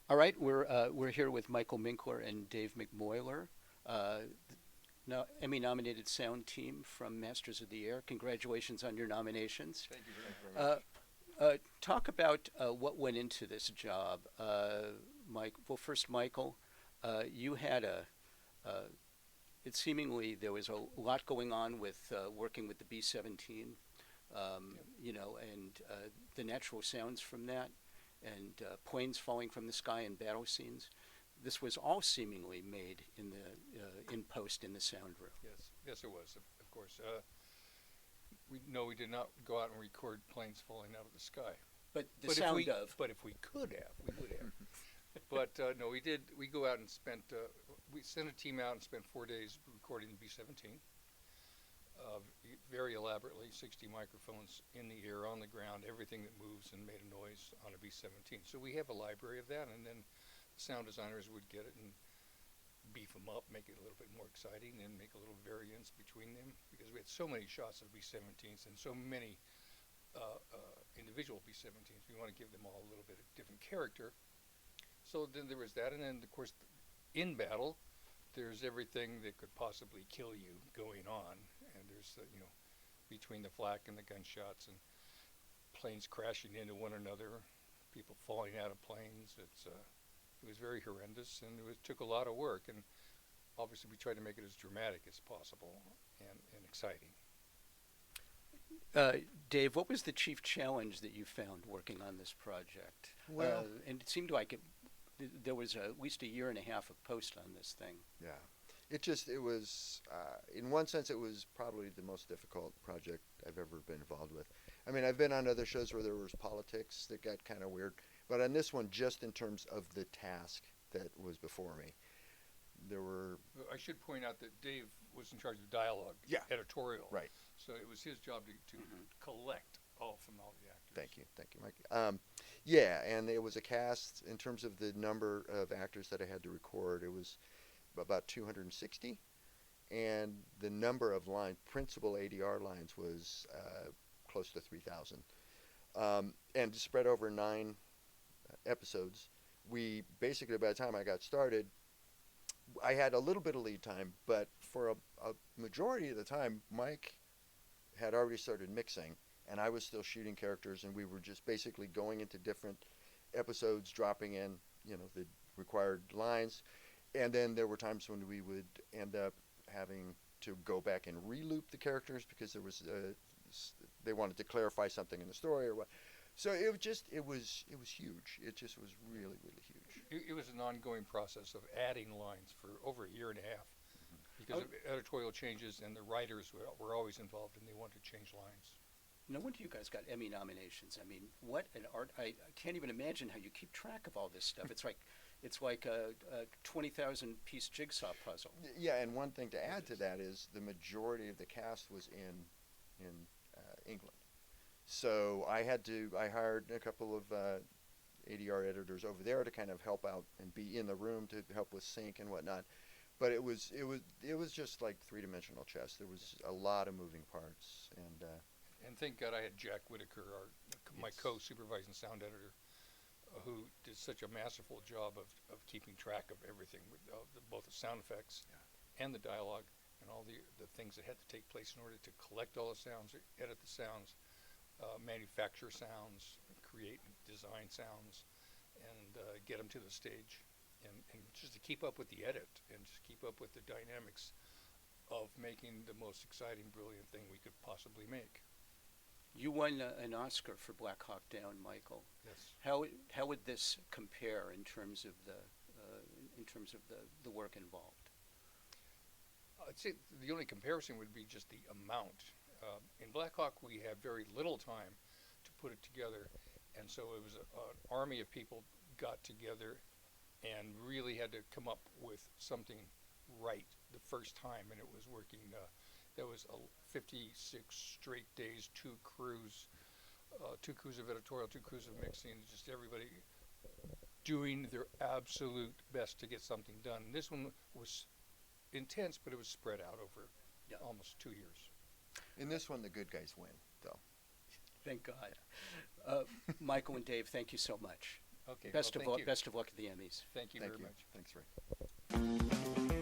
All right, we're here with Michael Minkler and Dave McMoyler, uh, no, Emmy-nominated sound team from Masters of the Air. Congratulations on your nominations. Thank you very much. Uh, Talk about what went into this job, Mike. Well, first, Michael, you had uh, it seemingly there was a lot going on with working with the B-17, Yep. and the natural sounds from that, and planes falling from the sky and battle scenes. This was all seemingly made in the in post in the sound room. Yes. Yes, it was. Of course. We did not go out and record planes falling out of the sky. But the But if sound we, of but if we could have, we would have. But no, we did. We go out and spent. We sent a team out and spent 4 days recording the B-17. Very elaborately, 60 microphones in the air, on the ground, everything that moves and made a noise on a B-17. So we have a library of that, and then the sound designers would get it and beef them up, make it a little bit more exciting, and make a little variance between them because we had so many shots of B-17s and so many individual B-17s. We want to give them all a little bit of different character. So then there was that, and then of course in battle, there's everything that could possibly kill you going on, and there's between the flak and the gunshots and planes crashing into one another, people falling out of planes. It was very horrendous, and took a lot of work. And obviously, we tried to make it as dramatic as possible and exciting. uh, Dave, what was the chief challenge that you found working on this project? Well, And it seemed like there was at least a year and a half of post on this thing. yeah. It was, in one sense, it was probably the most difficult project I've ever been involved with. I mean, I've been on other shows where there was politics that got kind of weird, but on this one, just in terms of the task that was before me, there were, I should point out that Dave was in charge of dialogue, yeah, editorial. right. So it was his job to collect all from all the actors. Thank you, Mike. Yeah, and it was a cast in terms of the number of actors that I had to record. It was about 260, and the number of principal ADR lines was close to 3,000, and spread over 9 episodes. We basically, by the time I got started, I had a little bit of lead time, but for a majority of the time, Mike had already started mixing, and I was still shooting characters, and we were just basically going into different episodes, dropping in, the required lines, and then there were times when we would end up having to go back and re-loop the characters because they wanted to clarify something in the story or what. So it was huge. It just was really really huge. It was an ongoing process of adding lines for over a year and a half because Oh, of editorial changes, and the writers were always involved, and they wanted to change lines. no wonder you guys got Emmy nominations. I mean, what an art! I can't even imagine how you keep track of all this stuff. It's like a 20,000 piece jigsaw puzzle. Yeah, and one thing to It add to is. that is the majority of the cast was in England. So I hired a couple of ADR editors over there to kind of help out and be in the room to help with sync and whatnot. But it was just like three-dimensional chess. There was a lot of moving parts, and And thank God I had Jack Whitaker, my yes, co-supervising sound editor, who did such a masterful job of keeping track of everything, with both the sound effects yeah, and the dialogue and all the things that had to take place in order to collect all the sounds, edit the sounds, manufacture sounds, create and design sounds, and get them to the stage, and just to keep up with the edit and just keep up with the dynamics of making the most exciting, brilliant thing we could possibly make. You won an Oscar for Black Hawk Down, Michael. Yes. How would this compare in terms of the work involved? I'd say the only comparison would be just the amount. In Black Hawk, we had very little time to put it together, and so it was an army of people got together and really had to come up with something right the first time, and it was working. There was 56 straight days, two crews of editorial, two crews of mixing, just everybody doing their absolute best to get something done. And this one was intense, but it was spread out over Yeah, almost 2 years. in this one the good guys win, though. thank God. Michael and Dave, thank you so much. Okay. Best well, of thank luck. you. Best of luck at the Emmys. Thank you Thank very you. much. Thanks, Ray.